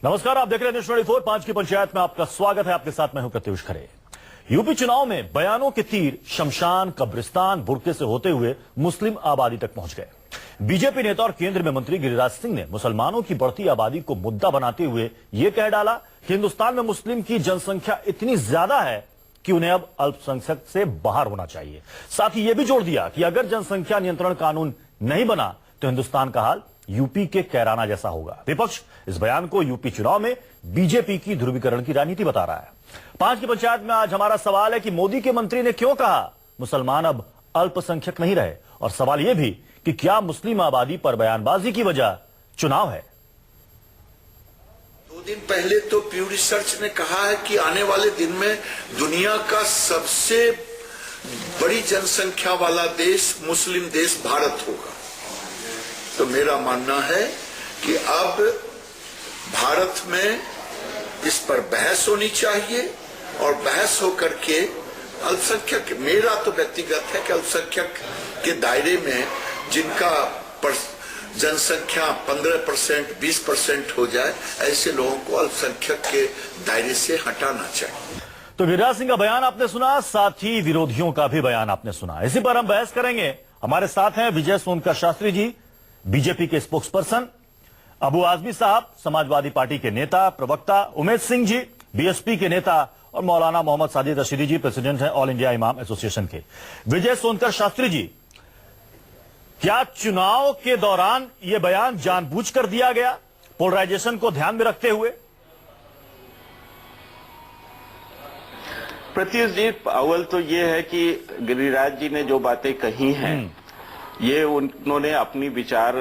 नमस्कार, आप देख रहे हैं न्यूज़ 24 5 की पंचायत में आपका स्वागत है। आपके साथ मैं हूं प्रत्युष खरे। यूपी चुनाव में बयानों के तीर शमशान, कब्रिस्तान, बुरके से होते हुए मुस्लिम आबादी तक पहुंच गए। बीजेपी नेता और केंद्र में मंत्री गिरिराज सिंह ने मुसलमानों की बढ़ती आबादी को मुद्दा बनाते हुए यह कह डाला कि हिंदुस्तान में मुस्लिम की जनसंख्या इतनी ज्यादा है कि उन्हें अब अल्पसंख्यक से बाहर होना चाहिए। साथ ही यह भी जोड़ दिया कि अगर जनसंख्या नियंत्रण कानून नहीं बना तो हिंदुस्तान का हाल यूपी के कैराना जैसा होगा। विपक्ष इस बयान को यूपी चुनाव में बीजेपी की ध्रुवीकरण की राजनीति बता रहा है। 5 की पंचायत में आज हमारा सवाल है कि मोदी के मंत्री ने क्यों कहा मुसलमान अब अल्पसंख्यक नहीं रहे, और सवाल यह भी कि क्या मुस्लिम आबादी पर बयानबाजी की वजह चुनाव है। 2 दिन पहले तो प्यू रिसर्च ने कहा है कि आने वाले दिन में दुनिया का सबसे बड़ी जनसंख्या वाला देश मुस्लिम देश भारत होगा। तो मेरा मानना है कि अब भारत में इस पर बहस होनी चाहिए और बहस होकर के अल्पसंख्यक, मेरा तो व्यक्तिगत है कि अल्पसंख्यक के दायरे में जिनका जनसंख्या 15% 20% हो जाए, ऐसे लोगों को अल्पसंख्यक के दायरे से हटाना चाहिए। तो गिरिराज सिंह का बयान आपने सुना, साथ ही विरोधियों का भी बयान आपने सुना। इसी पर हम बहस करेंगे। हमारे साथ हैं विजय सोनकर शास्त्री जी, बीजेपी के स्पोक्सपर्सन, अबू आजमी साहब, समाजवादी पार्टी के नेता प्रवक्ता, उमेश सिंह जी, बीएसपी के नेता, और मौलाना मोहम्मद साजिद रशीदी जी, प्रेसिडेंट हैं ऑल इंडिया इमाम एसोसिएशन के। विजय सोनकर शास्त्री जी, क्या चुनाव के दौरान यह बयान जानबूझकर दिया गया, पोलराइजेशन को ध्यान में रखते हुए? प्रत्युष जी, अव्वल तो यह है कि गिरिराज जी ने जो बातें कही हैं ये उन्होंने अपनी विचार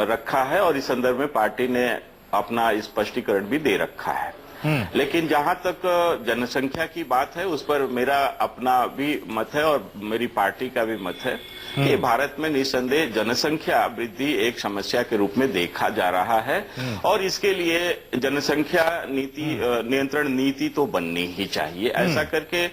रखा है और इस संदर्भ में पार्टी ने अपना स्पष्टीकरण भी दे रखा है। लेकिन जहां तक जनसंख्या की बात है उस पर मेरा अपना भी मत है और मेरी पार्टी का भी मत है कि भारत में निस्संदेह जनसंख्या वृद्धि एक समस्या के रूप में देखा जा रहा है और इसके लिए जनसंख्या नीति नियंत्रण नीति तो बननी ही चाहिए। ऐसा करके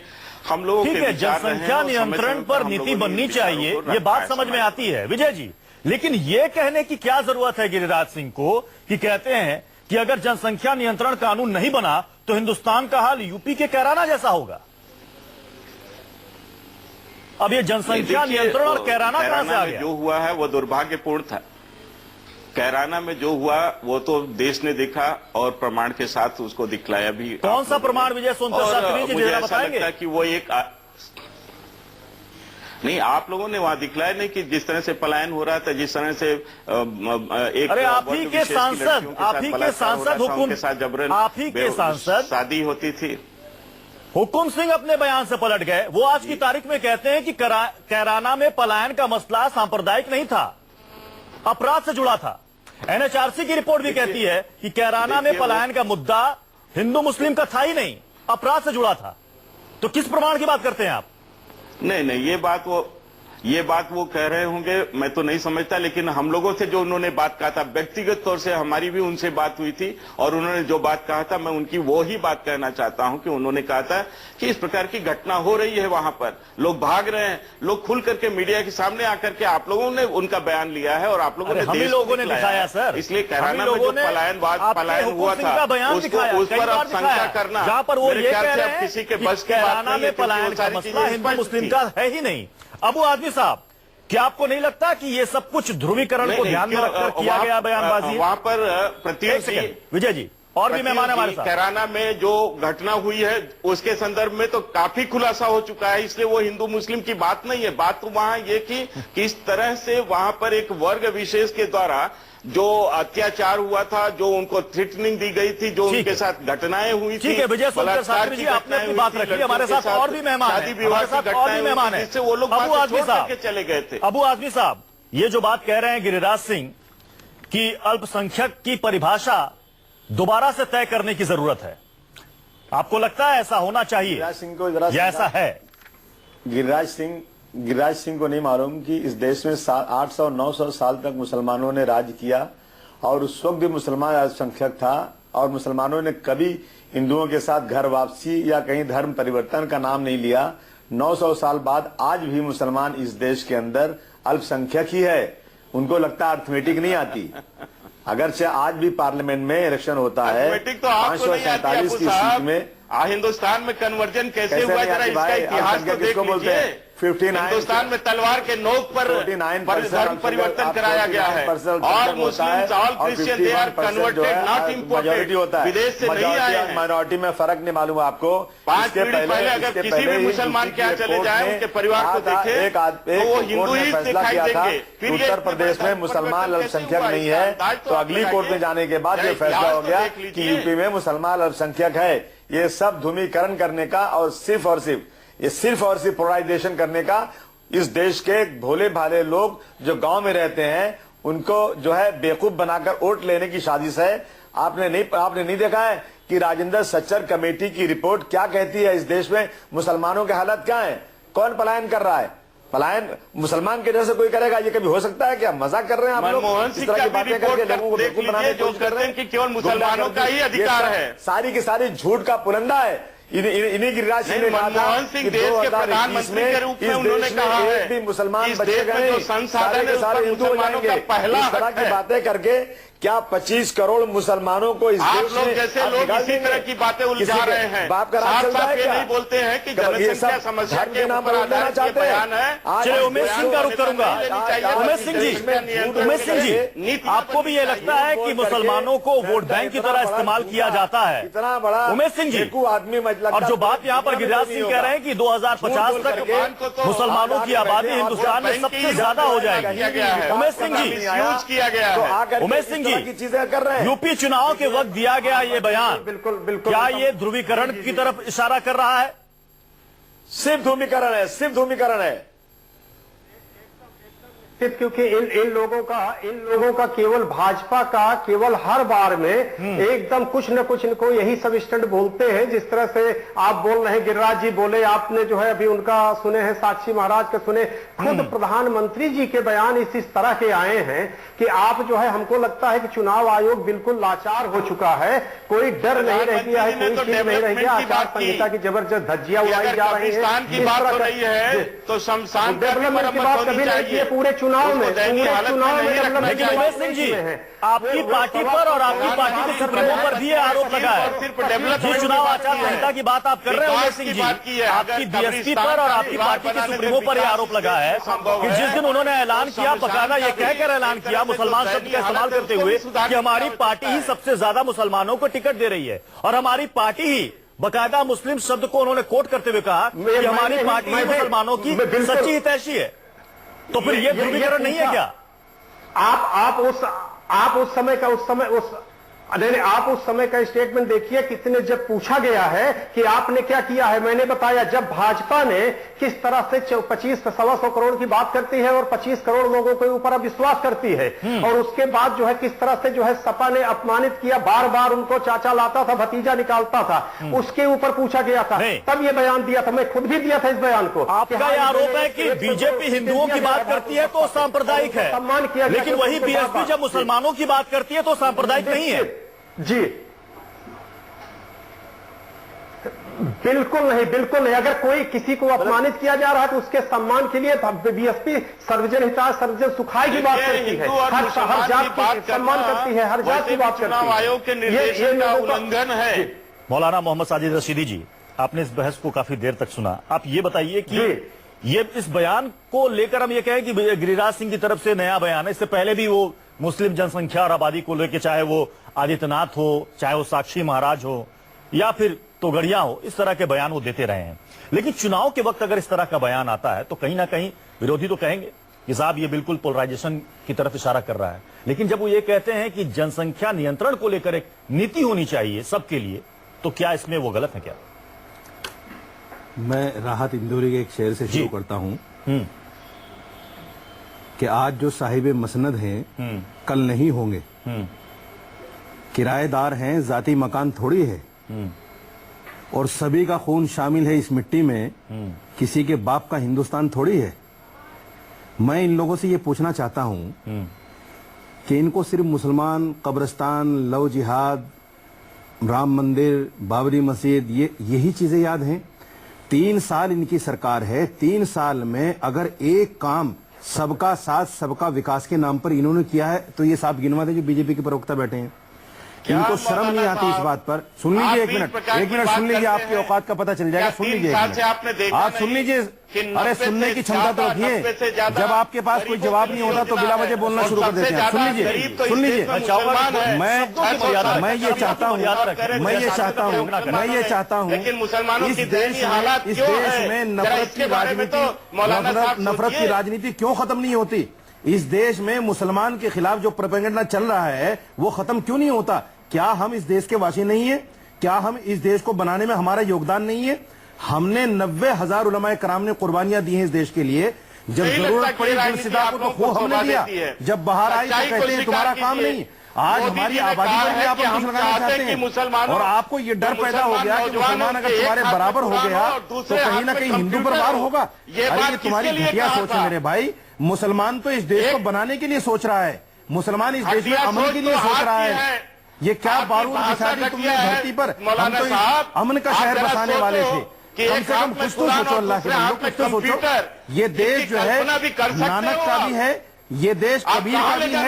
हम लोग ठीक है, जनसंख्या नियंत्रण पर नीति बननी चाहिए, ये बात समझ में आती है विजय जी। लेकिन ये कहने की क्या जरूरत है गिरिराज सिंह को कि कहते हैं कि अगर जनसंख्या नियंत्रण कानून नहीं बना तो हिंदुस्तान का हाल यूपी के कैराना जैसा होगा। अब ये जनसंख्या नियंत्रण और कैराना कहां से आ गया? जो हुआ है वो दुर्भाग्यपूर्ण था। कैराना में जो हुआ वो तो देश ने देखा और प्रमाण के साथ उसको दिखलाया भी। कौन सा प्रमाण विजय सोनकर शास्त्री जी जरा बताएंगे? कि वो एक नहीं, आप लोगों ने वहां दिखलाया नहीं कि जिस तरह से पलायन हो रहा था, जिस तरह से एक अरे आप ही के सांसद हुकुम के साथ जबरन आप ही के सांसद शादी होती थी। हुकुम सिंह अपने बयान से पलट गए। वो आज की तारीख में कहते हैं कि कैराना में पलायन का मसला सांप्रदायिक नहीं था, अपराध से जुड़ा था। एनएचआरसी की रिपोर्ट भी कहती है कि कैराना में पलायन का मुद्दा हिंदू मुस्लिम का था ही नहीं, अपराध से जुड़ा था। तो किस प्रमाण की बात करते हैं आप? नहीं, ये बात वो कह रहे होंगे, मैं तो नहीं समझता। लेकिन हम लोगों से जो उन्होंने बात कहा था, व्यक्तिगत तौर से हमारी भी उनसे बात हुई थी और उन्होंने जो बात कहा था मैं उनकी वो ही बात कहना चाहता हूं कि उन्होंने कहा था कि इस प्रकार की घटना हो रही है, वहां पर लोग भाग रहे हैं, लोग खुल करके मीडिया के सामने आकर के आप लोगों ने उनका बयान लिया है और आप लोगों ने दिखाया सर। इसलिए कैराना में जो पलायन हुआ था उस पर आप शंका करना, जहां पर वो ये कह रहे हैं किसी के बस की बात नहीं है, पलायन का मसला हिंदू मुस्लिम का है ही नहीं। अबू आजमी साहब, क्या आपको नहीं लगता कि ये सब कुछ ध्रुवीकरण को ध्यान में रखकर किया गया बयानबाजी? वहां पर प्रत्युष विजय जी और भी मेहमान हमारे साथ। कैराना में जो घटना हुई है उसके संदर्भ में तो काफी खुलासा हो चुका है, इसलिए वो हिंदू मुस्लिम की बात नहीं है। बात तो वहां ये कि किस तरह से वहां पर एक वर्ग विशेष के द्वारा जो अत्याचार हुआ था, जो उनको थ्रेटनिंग दी गई थी, जो उनके साथ घटनाएं हुई थी। ठीक है विजय सोनकर शास्त्री जी, आपने अपनी बात रखी। हमारे साथ और भी मेहमान हैं, हमारे साथ और भी मेहमान हैं, जिससे वो लोग अबू आजमी साहब चले गए थे। अबू आजमी साहब, ये जो बात कह रहे हैं गिरिराज सिंह कि अल्पसंख्यक की परिभाषा दोबारा से तय करने की जरूरत है, आपको लगता है ऐसा होना चाहिए? गिरिराज सिंह को जरा, या ऐसा है? गिरिराज सिंह को नहीं मालूम कि इस देश में 800-900 साल तक मुसलमानों ने राज किया और उस वक्त भी मुसलमान अल्पसंख्यक था और मुसलमानों ने कभी हिंदुओं के साथ घर वापसी या कहीं धर्म परिवर्तन का नाम नहीं लिया। 900 साल बाद आज भी मुसलमान इस देश के अंदर अल्पसंख्यक ही है। उनको लगता अर्थमेटिक नहीं आती। अगरचे आज भी पार्लियामेंट में इलेक्शन होता है अर्थमेटिक तो आपको नहीं आती 547 अबू की सीट साहब। में, हिंदुस्तान में कन्वर्जन कैसे हुआ, नहीं जरा आती इसका भाई? इतिहास तो देख लीजिए। 59 हिंदुस्तान में तलवार के नोक पर 49% धर्म परिवर्तन कराया गया है। All Muslims, all Christian, they are converted, not majority होता इम्पोर्टेड, है, विदेश से नहीं आए हैं। माइनॉरिटी में फर्क नहीं मालूम आपको। 5 पीढ़ी पहले अगर किसी भी मुसलमान क्या चले जाए, उनके परिवार को देखे तो वो हिंदू ही दिखाई देंगे। फिर उत्तर प्रदेश में मुसलमान अल्पसंख्यक नहीं है, तो अगली कोर्ट में जाने के बाद ये फैसला हो गया कि यूपी में मुसलमान अल्पसंख्यक है। ये सब ध्रुवीकरण करने का और सिर्फ पोलराइजेशन करने का, इस देश के भोले भाले लोग जो गांव में रहते हैं उनको जो है बेवकूफ बनाकर वोट लेने की साजिश है। आपने नहीं देखा है कि राजेंद्र सच्चर कमेटी की रिपोर्ट क्या कहती है? इस देश में मुसलमानों की हालत क्या है? कौन पलायन कर रहा है? पलायन मुसलमान के जैसे कोई करेगा? ये कभी हो सकता है क्या? मजाक कर रहे हैं आप लोग? मनमोहन इस सिंह तरह का की भी बातें करके रिपोर्ट लोगों को देख बेवकूफ बनाने लीजिए, की जो कोशिश कर कहते रहे हैं कि केवल मुसलमानों का ही अधिकार है। सारी की सारी झूठ का पुलंदा है। इन्हीं गिरिराज सिंह ने कहा था मनमोहन सिंह कि देश के 2021 प्रधानमंत्री के रूप में इस उन्होंने देश में कहा है एक भी मुसलमान इस बचे देश में गए जो संसाधन है उस पर हिंदू हो मुसलमानों का जाएंगे। पहला इस तरह हक की है। बातें करके क्या 25 करोड़ मुसलमानों को इस आप देश लोग में जैसे आप लोग निकाल इसी देंगे? तरह की बातें उलझा किसी के रहे हैं। बाप का राज चल रहा साफ-साफ है ये क्या? नहीं बोलते हैं कि ये जनसंख्या सब समस्या धर्म के नाम ऊपर पर उड़ना आधारित ये चाहते बयान हैं। है। चलिए उमेश सिंह का रुख करूंगा। उमेश सिंह जी, आपको भी ये लगता है कि मुसलमानों को वोट बैंक की तरह इस्तेमाल किया जाता है? इतना बड़ा उमेश सिंह जी, आदमी और जो बात यहाँ पर गिरिराज सिंह कह रहे हैं कि 2050 तक मुसलमानों की आबादी हिंदुस्तान में सबसे ज्यादा हो जाएगी। उमेश सिंह जी, यूज किया गया है। तो उमेश सिंह जी, की चीजें कर रहे हैं। यूपी चुनाव के वक्त दिया गया ये बयान बिल्कुल क्या ये ध्रुवीकरण की तरफ इशारा कर रहा है? सिर्फ ध्रुवीकरण है। क्योंकि इन लोगों का केवल भाजपा का केवल हर बार में एकदम कुछ न कुछ इनको यही सब स्टंट बोलते हैं। जिस तरह से आप बोल रहे हैं, गिरिराज जी बोले, आपने जो है अभी उनका सुने हैं, साक्षी महाराज के सुने, खुद प्रधानमंत्री जी के बयान इस तरह के आए हैं कि आप जो है, हमको लगता है कि चुनाव आयोग बिल्कुल लाचार हो चुका है, कोई डर नहीं रह गया है, कोई चीज नहीं रह गया, आचार संहिता की जबरदस्त धज्जियां उड़ाई जा रही है। की बात हो रही है तो शमशान डेवलपमेंट की बात कभी नहीं की है पूरे चुनाव में। लेकिन उमेश सिंह जी, आपकी पार्टी पर और आपकी पार्टी के सुप्रीमो पर भी ये आरोप लगा है। जिस चुनाव आचार संहिता की बात आप कर रहे हैं उमेश सिंह जी, आपकी बीएसपी पर और आपकी पार्टी के सुप्रीमो पर यह आरोप लगा है कि जिस दिन उन्होंने ऐलान किया, बकायदा ये कहकर ऐलान किया मुसलमान शब्द का इस्तेमाल करते हुए कि हमारी पार्टी ही सबसे ज्यादा मुसलमानों को टिकट दे रही है, और हमारी पार्टी ही, बकायदा मुस्लिम शब्द को उन्होंने कोट करते हुए कहा कि हमारी पार्टी ही मुसलमानों की सच्ची हितैषी है। तो फिर ये ध्रुवीकरण नहीं है क्या? आप उस समय आप उस समय का स्टेटमेंट देखिए, कितने जब पूछा गया है कि आपने क्या किया है, मैंने बताया जब भाजपा ने किस तरह से 25-125 करोड़ की बात करती है और 25 करोड़ लोगों के ऊपर अब विश्वास करती है, और उसके बाद जो है किस तरह से जो है सपा ने अपमानित किया, बार बार उनको चाचा लाता था, भतीजा निकालता था, उसके ऊपर पूछा गया था, तब ये बयान दिया था। मैं खुद भी दिया था इस बयान को। आपका यह आरोप है कि बीजेपी हिंदुओं की बात करती है तो सांप्रदायिक है, सम्मान किया, लेकिन वही बीएसपी जब मुसलमानों की बात करती है तो सांप्रदायिक नहीं है। जी बिल्कुल नहीं। अगर कोई किसी को अपमानित किया जा रहा है तो उसके सम्मान के लिए बीएसपी सर्वजन हिताय सर्वजन सुखाय की बात करती है, हर जात की सम्मान करती है, हर जात की बात करती है। चुनाव आयोग के निर्देशन का उल्लंघन है। मौलाना मोहम्मद साजिद रशीदी जी, आपने इस बहस को काफी देर तक सुना, आप ये बताइए कि ये इस बयान को लेकर हम ये कहें कि गिरिराज सिंह की तरफ से नया बयान है, इससे पहले भी वो मुस्लिम जनसंख्या और आबादी को लेकर, चाहे वो आदित्यनाथ हो, चाहे वो साक्षी महाराज हो या फिर तोगड़िया हो, इस तरह के बयान वो देते रहे हैं। लेकिन चुनाव के वक्त अगर इस तरह का बयान आता है तो कहीं ना कहीं विरोधी तो कहेंगे कि साहब ये बिल्कुल पोलराइजेशन की तरफ इशारा कर रहा है। लेकिन जब वो ये कहते हैं कि जनसंख्या नियंत्रण को लेकर एक नीति होनी चाहिए सबके लिए, तो क्या इसमें वो गलत है क्या? मैं राहत इंदौरी के एक शेर से शुरू करता हूं कि आज जो साहिब मसनद हैं कल नहीं होंगे, किराएदार हैं जाती मकान थोड़ी है, और सभी का खून शामिल है इस मिट्टी में, किसी के बाप का हिंदुस्तान थोड़ी है। मैं इन लोगों से ये पूछना चाहता हूं कि इनको सिर्फ मुसलमान, कब्रिस्तान, लव जिहाद, राम मंदिर, बाबरी मस्जिद, यही चीजें याद हैं? 3 साल इनकी सरकार है, 3 साल में अगर एक काम सबका साथ सबका विकास के नाम पर इन्होंने किया है, तो ये साफ गिनवा दे जो बीजेपी के प्रवक्ता बैठे हैं। इनको शर्म नहीं आती इस बात पर। सुन लीजिए, एक मिनट सुन लीजिए, आपकी औकात का पता चल जाएगा। सुन लीजिए, आप सुन लीजिए। अरे सुनने की क्षमता तो रखिए। जब आपके पास कोई जवाब नहीं होता तो बिला वजह बोलना शुरू कर देते हैं। सुन लीजिए, सुन लीजिए। मैं ये चाहता हूँ इस देश में नफरत की राजनीति क्यों खत्म नहीं होती? इस देश में मुसलमान के खिलाफ जो प्रोपेगेंडा चल रहा है वो खत्म क्यों नहीं होता? क्या हम इस देश के वासी नहीं है? क्या हम इस देश को बनाने में हमारा योगदान नहीं है? हमने 90,000 उलमाए कराम ने कुर्बानियां दी हैं इस देश के लिए। जब जरूरत पड़ी गुलसिदा को तो खूब हमने दिया। जब बाहर आई तो कहते हैं तुम्हारा काम नहीं। आज हमारी आबादी पर भी आप कुछ लगाना चाहते हैं और आपको ये डर पैदा हो गया कि मुसलमान अगर तुम्हारे बराबर हो गया तो कहीं ना कहीं हिंदू पर वार होगा। अरे ये तुम्हारी घटिया सोच है मेरे भाई। मुसलमान तो इस देश को बनाने के लिए सोच रहा है। मुसलमान इस देश में अमन के लिए सोच रहा है। ये क्या बारूद बिछा दी तुमने धरती पर? हम तो अमन का शहर बसाने वाले थे। कम से कम कुछ तो सोचो, अल्लाह के बंदो, कुछ तो सोचो। ये देश जो है नानक का भी है, ये देश कबीर का भी है,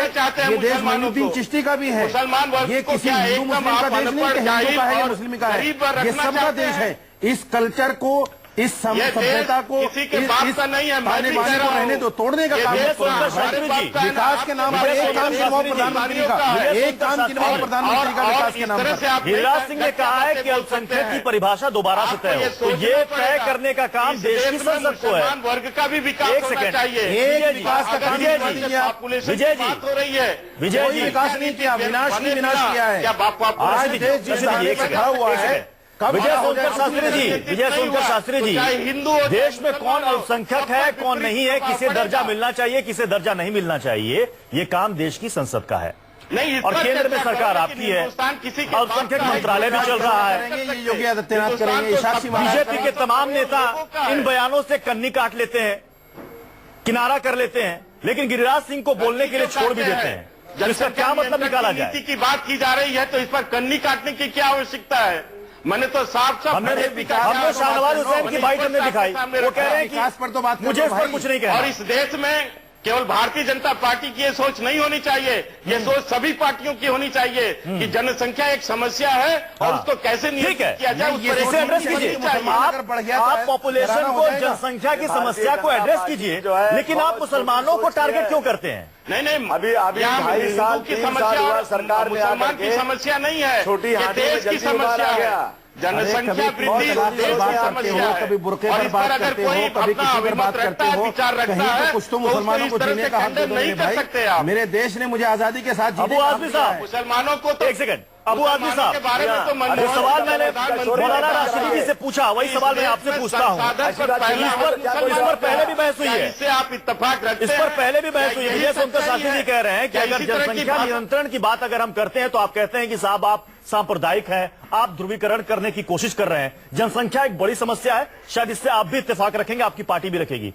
ये देश मोइनुद्दीन चिश्ती का भी है। ये किसी हिंदू मुस्लिम का देश नहीं कि हिंदू का है या मुस्लिम का है, ये सबका देश है। इस कल्चर को, इस सभ्यता को, इस आने बाने को रहने दो, तोड़ने का काम विकास के नाम पर एक काम गिनवाओ प्रधानमंत्री का, एक काम गिनवाओ प्रधानमंत्री का विकास के नाम पर। गिरिराज सिंह ने कहा है कि अल्पसंख्यक की परिभाषा दोबारा से तय हो, तो ये तय करने का काम देश की संसद को है। वर्ग का भी विकास एक सेकंड, एक विकास का काम विजय जी, विजय जी बात हो रही है। विजय जी, विकास नहीं किया, विनाश नहीं विनाश किया है। आज देश जिस तरह से खड़ा हुआ है, विजय सोनकर शास्त्री जी, हिंदू देश में कौन अल्पसंख्यक है, कौन नहीं है, किसे दर्जा मिलना चाहिए, किसे दर्जा नहीं मिलना चाहिए, ये काम देश की संसद का है। नहीं, और केंद्र में सरकार आपकी है, अल्पसंख्यक मंत्रालय भी चल रहा है। ये योगी आदित्यनाथ करेंगे, साक्षी बीजेपी के तमाम नेता इन बयानों से कन्नी काट लेते हैं, किनारा कर लेते हैं, लेकिन गिरिराज सिंह को बोलने के लिए छोड़ भी देते हैं। इसका क्या मतलब निकाला जाए? नीति की बात की जा रही है तो इस पर कन्नी काटने की क्या आवश्यकता है? मैंने तो साफ हमने शाहनवाज हुसैन की बाइट हमने दिखाई, वो कह रहे हैं कि मुझे इस पर कुछ नहीं कहना। और इस देश में केवल भारतीय जनता पार्टी की ये सोच नहीं होनी चाहिए, ये सोच सभी पार्टियों की होनी चाहिए कि जनसंख्या एक समस्या है और उसको कैसे नियंत्रित किया जाए, उस पर इसे एड्रेस कीजिए। आप पॉपुलेशन को, जनसंख्या की समस्या को एड्रेस कीजिए, लेकिन आप मुसलमानों को टारगेट क्यों करते हैं? नहीं, अभी 2.5 साल की समस्या हुआ सरकार में, मुसलमान की समस्या नहीं है, छोटी देश की समस्या है। जनसंख्या वृद्धि कभी बुरके पर बात करते हो, कभी किसी पर बात करते हो, कहीं तो कुछ तो मुसलमानों को जीने का हक दे दो भाई। मेरे देश ने मुझे आजादी के साथ अबू आजमी साहब, मुसलमानों को तो एक सेकंड, अबू आजमी साहब के बारे में तो जो सवाल मैंने मौलाना राशिदी जी से पूछा वही सवाल मैं आपसे पूछता हूँ। इस पर पहले भी बहस हुई है, इससे आप इत्तेफाक रखते इस पर पहले भी बहस हुई है। विजय सोनकर शास्त्री जी कह रहे हैं कि अगर जनसंख्या नियंत्रण की बात अगर हम करते हैं तो आप कहते हैं कि साहब आप सांप्रदायिक हैं, आप ध्रुवीकरण करने की कोशिश कर रहे हैं। जनसंख्या एक बड़ी समस्या है, शायद इससे आप भी इत्तेफाक रखेंगे, आपकी पार्टी भी रखेगी।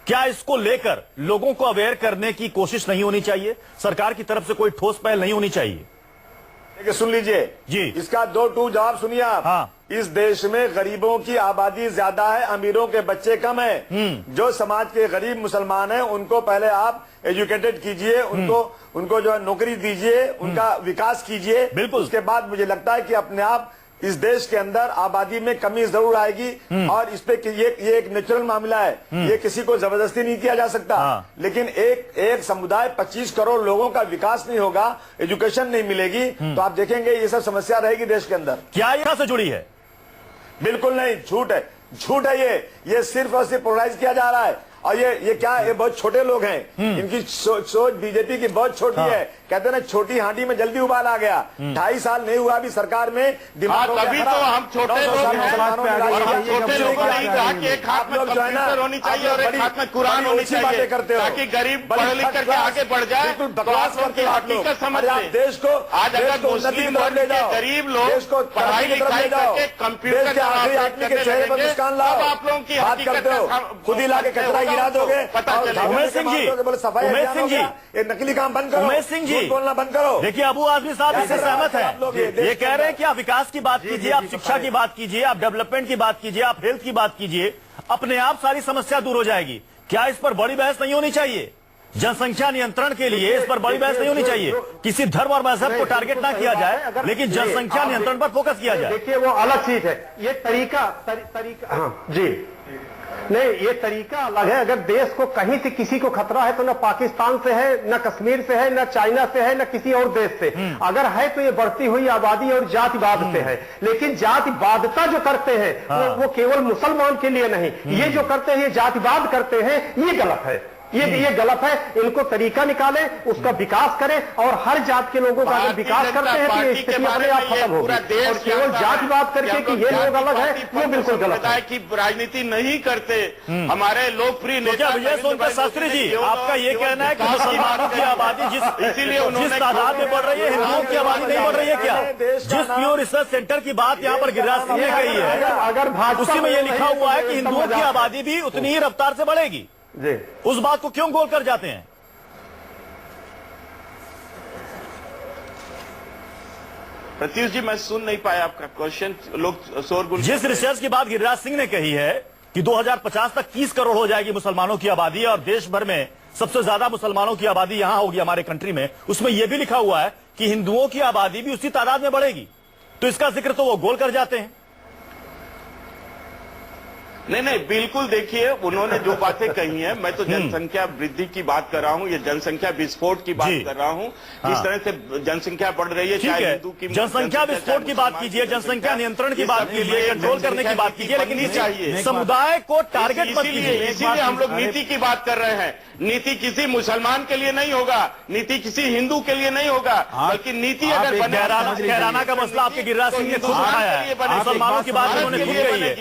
क्या इसको लेकर लोगों को अवेयर करने की कोशिश नहीं होनी चाहिए? सरकार की तरफ से कोई ठोस पहल नहीं होनी चाहिए? सुन लीजिए जी, इसका 2 जवाब सुनिए आप। हाँ। इस देश में गरीबों की आबादी ज्यादा है, अमीरों के बच्चे कम है। जो समाज के गरीब मुसलमान हैं उनको पहले आप एजुकेटेड कीजिए, उनको जो है नौकरी दीजिए, उनका विकास कीजिए। बिल्कुल। उसके बाद मुझे लगता है कि अपने आप इस देश के अंदर आबादी में कमी जरूर आएगी। और इस पे ये एक नेचुरल मामला है, ये किसी को जबरदस्ती नहीं किया जा सकता। हाँ। लेकिन एक समुदाय 25 करोड़ लोगों का विकास नहीं होगा, एजुकेशन नहीं मिलेगी, तो आप देखेंगे ये सब समस्या रहेगी देश के अंदर। क्या यहां से जुड़ी है? बिल्कुल नहीं, झूठ है, झूठ है। ये सिर्फ और सिर्फ पोलराइज किया जा रहा है। और ये क्या, ये बहुत छोटे लोग हैं, इनकी सोच बीजेपी की बहुत छोटी है। कहते हैं ना, छोटी हांडी में जल्दी उबाल आ गया। 2.5 साल नहीं हुआ अभी सरकार में, दिमाग हो गया तभी तो हम छोटे लोग हैं, छोटे लोग नहीं कहा कि एक हाथ में कंप्यूटर होनी चाहिए और एक हाथ में कुरान होनी चाहिए, ताकि गरीब पढ़ लिख करके आगे बढ़ जाए। बकवास करके हकीकत समझ देश को आज अगर मुस्लिम वर्ग के गरीब लोग पढ़ाई लिखाई करके कंप्यूटर तब आप लोगों की बात करते हो, खुद ही लाके कचरा गिरा दोगे। पता चलेगा। उमेश सिंह जी, ये नकली काम बंद करो, उमेश सिंह जी बोलना बंद करो। देखिए, अबू आजमी साहब इससे सहमत हैं। ये कह रहे हैं कि आप विकास की बात कीजिए, आप शिक्षा की बात कीजिए, आप डेवलपमेंट की बात कीजिए, आप हेल्थ की बात कीजिए, अपने आप सारी समस्या दूर हो जाएगी। क्या इस पर बड़ी बहस नहीं होनी चाहिए? जनसंख्या नियंत्रण के लिए इस पर बड़ी बहस नहीं होनी चाहिए। किसी धर्म और मजहब को टारगेट ना किया जाए, लेकिन जनसंख्या नियंत्रण पर फोकस किया जाए। देखिए वो अलग चीज है, ये तरीका हाँ जी नहीं, ये तरीका अलग है। अगर देश को कहीं से किसी को खतरा है तो न पाकिस्तान से है, न कश्मीर से है, न चाइना से है, न किसी और देश से। अगर है तो ये बढ़ती हुई आबादी और जातिवाद से है। लेकिन जातिवादता जो करते हैं वो केवल मुसलमान के लिए नहीं, ये जो करते हैं ये जातिवाद करते हैं, ये गलत है। ये गलत है। इनको तरीका निकाले, उसका विकास करें और हर जात के लोगों का अगर विकास करते हैं तो ये स्थिति अपने आप खत्म होगी। और केवल जातिवाद करके कि ये लोग अलग है, ये बिल्कुल गलत है। कि राजनीति नहीं करते हमारे लोकप्रिय नेता विजय सोनकर शास्त्री जी, आपका ये कहना है कि मुसलमानों की आबादी जिस तादाद में बढ़ रही है, हिंदुओं की आबादी नहीं बढ़ रही है क्या? जिस प्योर रिसर्च सेंटर की बात यहाँ पर गिरिराज सिंह ने कही है, अगर उसी में ये लिखा हुआ है कि हिंदुओं की आबादी भी उतनी ही रफ्तार से बढ़ेगी। जी, उस बात को क्यों गोल कर जाते हैं? प्रत्युष जी मैं सुन नहीं पाया आपका क्वेश्चन। लोग शोरगुल। जिस रिसर्च की बात गिरिराज सिंह ने कही है कि 2050 तक 30 करोड़ हो जाएगी मुसलमानों की आबादी और देश भर में सबसे ज्यादा मुसलमानों की आबादी यहां होगी हमारे कंट्री में, उसमें यह भी लिखा हुआ है कि हिंदुओं की आबादी भी उसी तादाद में बढ़ेगी। तो इसका जिक्र तो वो गोल कर जाते हैं। नहीं, बिल्कुल देखिए, उन्होंने जो बातें कही हैं, मैं तो जनसंख्या वृद्धि की बात कर रहा हूं, ये जनसंख्या विस्फोट की बात कर रहा हूं। किस तरह से जनसंख्या बढ़ रही है, चाहे हिंदू की जनसंख्या विस्फोट की बात कीजिए, जनसंख्या नियंत्रण की बात कीजिए, कंट्रोल करने की बात कीजिए, लेकिन इस समुदाय को टारगेट मत कीजिए। इसीलिए हम लोग नीति की बात कर रहे हैं। नीति किसी मुसलमान के लिए नहीं होगा, नीति किसी हिंदू के लिए नहीं होगा, बल्कि नीति अगर कैराना का मसला आपके गिरिराज सिंह ने खुद उठाया है, मुसलमानों की बात उन्होंने खुद कही है,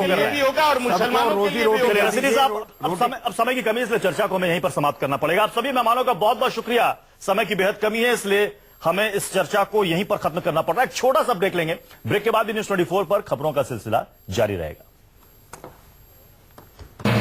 भी होगा और मुसलमानों के लिए भी होगा। रशीदी साहब, अब समय की कमी है, इसलिए चर्चा को हमें यहीं पर समाप्त करना पड़ेगा। आप सभी मेहमानों का बहुत बहुत शुक्रिया। समय की बेहद कमी है, इसलिए हमें इस चर्चा को यहीं पर खत्म करना पड़ रहा है। एक छोटा सा ब्रेक लेंगे, ब्रेक के बाद भी न्यूज़ 24 पर खबरों का सिलसिला जारी रहेगा।